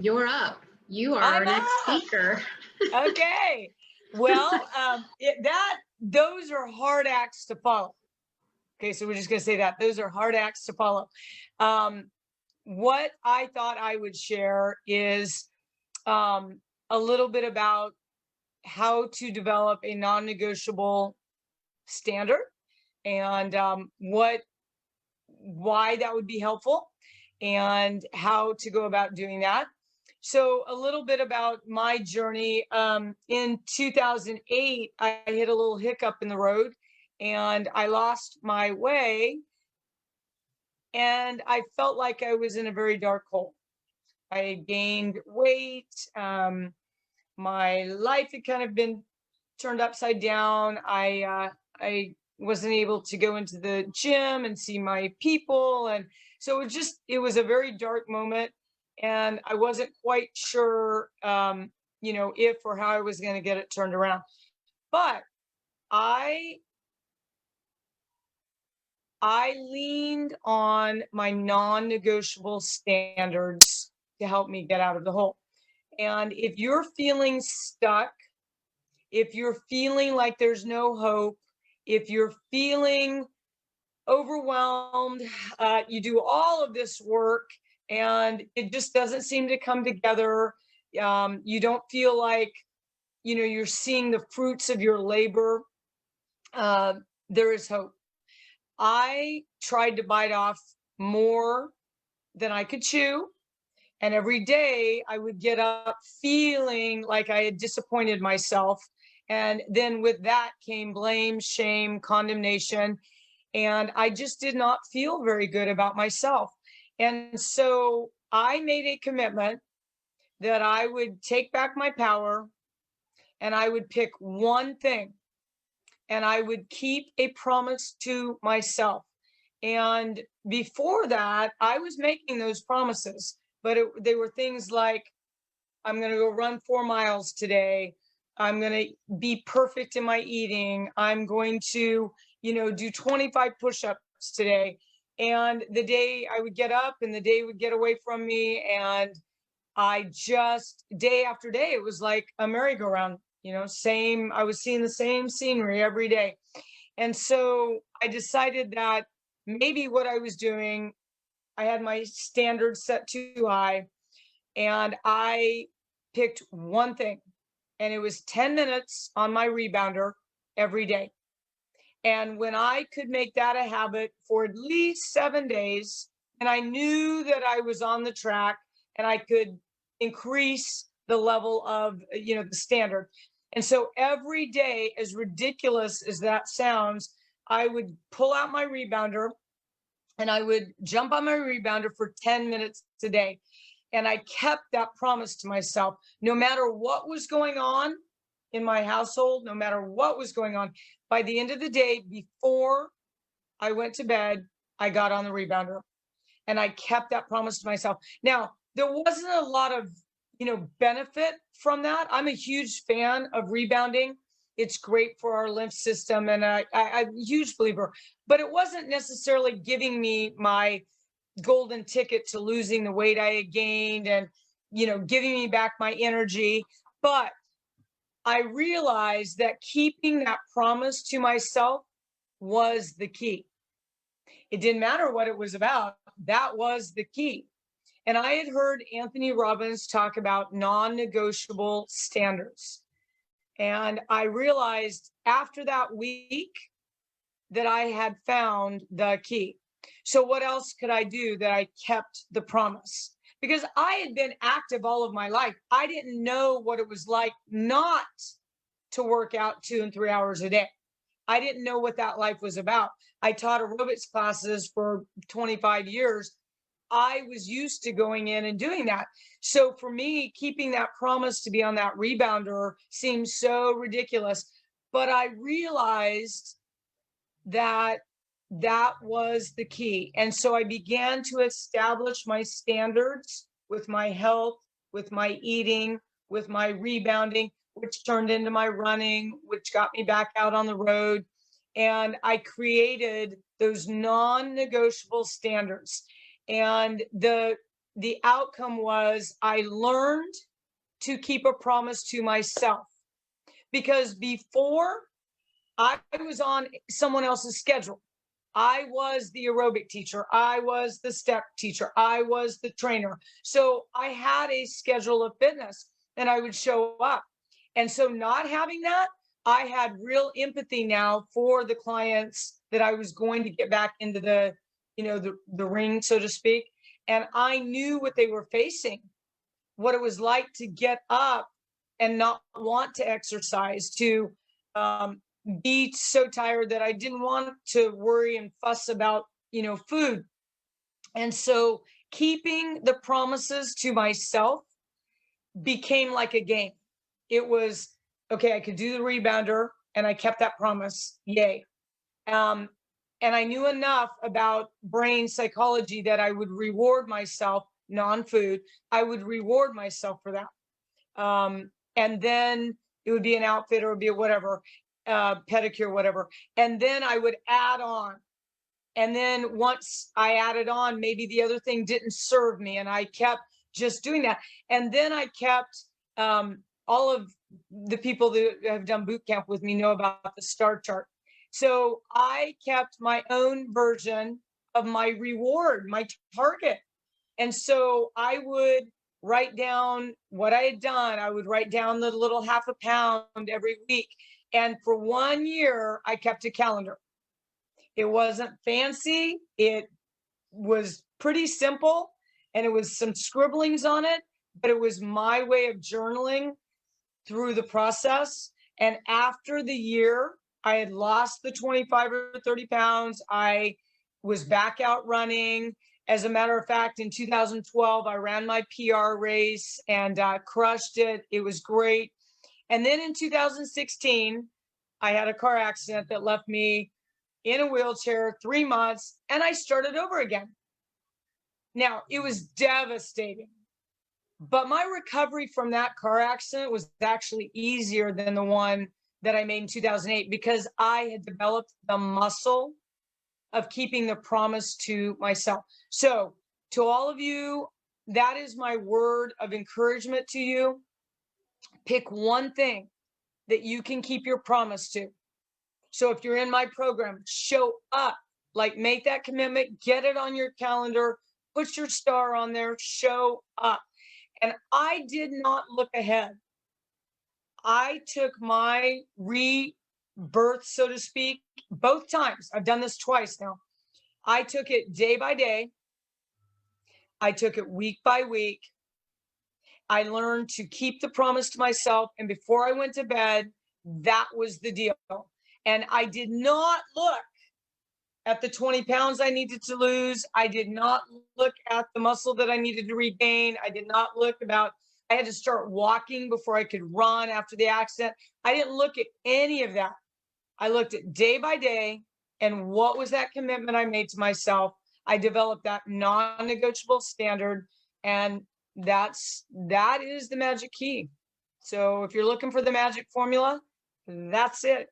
You're up. You are our I'm next up. speaker. Okay. Well, those are hard acts to follow. Okay, so we're just gonna say that those are hard acts to follow. Um, what I thought I would share is a little bit about how to develop a non-negotiable standard and why that would be helpful and how to go about doing that. So, a little bit about my journey. In 2008, I hit a little hiccup in the road and I lost my way. And I felt like I was in a very dark hole. I gained weight. My life had kind of been turned upside down. I wasn't able to go into the gym and see my people, and so it was a very dark moment, and I wasn't quite sure, if or how I was going to get it turned around. But I I leaned on my non-negotiable standards to help me get out of the hole. And if you're feeling stuck, if you're feeling like there's no hope, if you're feeling overwhelmed, you do all of this work and it just doesn't seem to come together. You don't feel like you're seeing the fruits of your labor. Uh, there is hope. I tried to bite off more than I could chew. And every day I would get up feeling like I had disappointed myself. And then with that came blame, shame, condemnation. And I just did not feel very good about myself. And so I made a commitment that I would take back my power and I would pick one thing and I would keep a promise to myself. And before that, I was making those promises, but they were things like, I'm going to go run 4 miles today. I'm going to be perfect in my eating. I'm going to, do 25 push-ups today. And the day I would get up and the day would get away from me. And I just, day after day, it was like a merry-go-round, I was seeing the same scenery every day. And so I decided that maybe what I was doing, I had my standards set too high, and I picked one thing, and it was 10 minutes on my rebounder every day. And when I could make that a habit for at least 7 days, and I knew that I was on the track and I could increase the level of, the standard. And so every day, as ridiculous as that sounds, I would pull out my rebounder and I would jump on my rebounder for 10 minutes a day. And I kept that promise to myself, no matter what was going on in my household, no matter what was going on, by the end of the day, before I went to bed, I got on the rebounder and I kept that promise to myself. Now, there wasn't a lot of, benefit from that. I'm a huge fan of rebounding. It's great for our lymph system, and I'm a huge believer, but it wasn't necessarily giving me my golden ticket to losing the weight I had gained and, giving me back my energy. But I realized that keeping that promise to myself was the key. It didn't matter what it was about. That was the key. And I had heard Anthony Robbins talk about non-negotiable standards. And I realized after that week that I had found the key. So what else could I do that I kept the promise? Because I had been active all of my life. I didn't know what it was like not to work out 2 and 3 hours a day. I didn't know what that life was about. I taught aerobics classes for 25 years. I was used to going in and doing that. So for me, keeping that promise to be on that rebounder seems so ridiculous. But I realized that that was the key. And so I began to establish my standards with my health, with my eating, with my rebounding, which turned into my running, which got me back out on the road. And I created those non-negotiable standards. And the outcome was I learned to keep a promise to myself, because before I was on someone else's schedule. I was the aerobic teacher. I was the step teacher. I was the trainer. So I had a schedule of fitness and I would show up. And so not having that, I had real empathy now for the clients that I was going to get back into the, the ring, so to speak. And I knew what they were facing, what it was like to get up and not want to exercise, to be so tired that I didn't want to worry and fuss about, food. And so keeping the promises to myself became like a game. It was, okay, I could do the rebounder and I kept that promise. Yay. And I knew enough about brain psychology that I would reward myself, non-food. I would reward myself for that. And then it would be an outfit or it would be a whatever, pedicure, whatever. And then I would add on. And then once I added on, maybe the other thing didn't serve me. And I kept just doing that. And then I kept, all of the people that have done boot camp with me know about the star chart. So I kept my own version of my reward, my target. And so I would write down what I had done. I would write down the little half a pound every week. And for 1 year, I kept a calendar. It wasn't fancy. It was pretty simple. And it was some scribblings on it, but it was my way of journaling through the process. And after the year, I had lost the 25 or 30 pounds. I was back out running. As a matter of fact, in 2012, I ran my PR race and crushed it. It was great. And then in 2016, I had a car accident that left me in a wheelchair 3 months, and I started over again. Now, it was devastating, but my recovery from that car accident was actually easier than the one that I made in 2008, because I had developed the muscle of keeping the promise to myself. So to all of you, that is my word of encouragement to you. Pick one thing that you can keep your promise to. So if you're in my program, show up, like make that commitment, get it on your calendar, put your star on there, show up. And I did not look ahead. I took my rebirth, so to speak, both times. I've done this twice now. I took it day by day. I took it week by week. I learned to keep the promise to myself. And before I went to bed, that was the deal. And I did not look at the 20 pounds I needed to lose. I did not look at the muscle that I needed to regain. I did not look about, I had to start walking before I could run after the accident. I didn't look at any of that. I looked at day by day and what was that commitment I made to myself. I developed that non-negotiable standard, and that is the magic key. So if you're looking for the magic formula, that's it.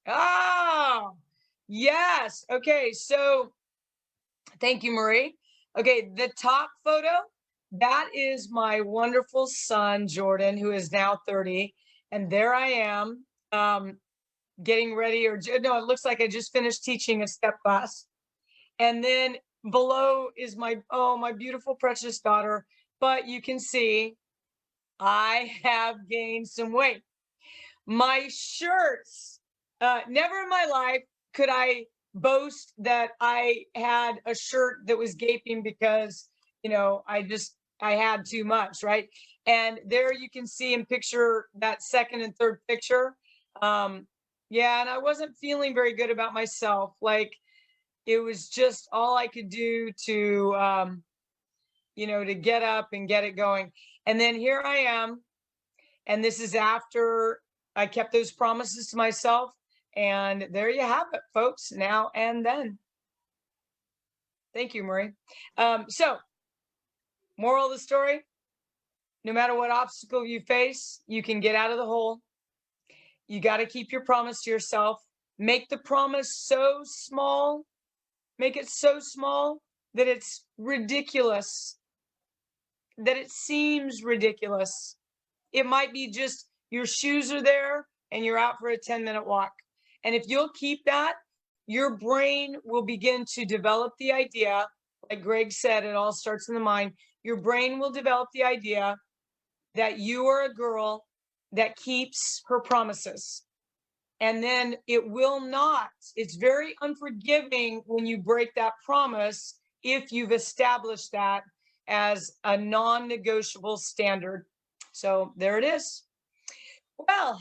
Oh, yes. Okay. So thank you, Marie. Okay. The top photo, that is my wonderful son, Jordan, who is now 30. And there I am, getting ready, or no, it looks like I just finished teaching a step class. And then below is my beautiful, precious daughter. But you can see I have gained some weight. My shirts, never in my life could I boast that I had a shirt that was gaping because, I had too much, right? And there you can see and picture that second and third picture. Yeah, and I wasn't feeling very good about myself. Like, it was just all I could do to, to get up and get it going. And then here I am. And this is after I kept those promises to myself. And there you have it, folks, now and then. Thank you, Marie. So, moral of the story, no matter what obstacle you face, you can get out of the hole. You got to keep your promise to yourself. Make the promise so small. Make it so small that it's ridiculous, that it seems ridiculous. It might be just your shoes are there and you're out for a 10-minute walk. And if you'll keep that, your brain will begin to develop the idea. Like Greg said, it all starts in the mind. Your brain will develop the idea that you are a girl that keeps her promises. And then it will not, it's very unforgiving when you break that promise if you've established that as a non-negotiable standard. So there it is. Well,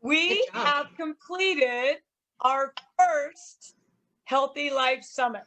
we Good job. have completed our first Healthy Life Summit.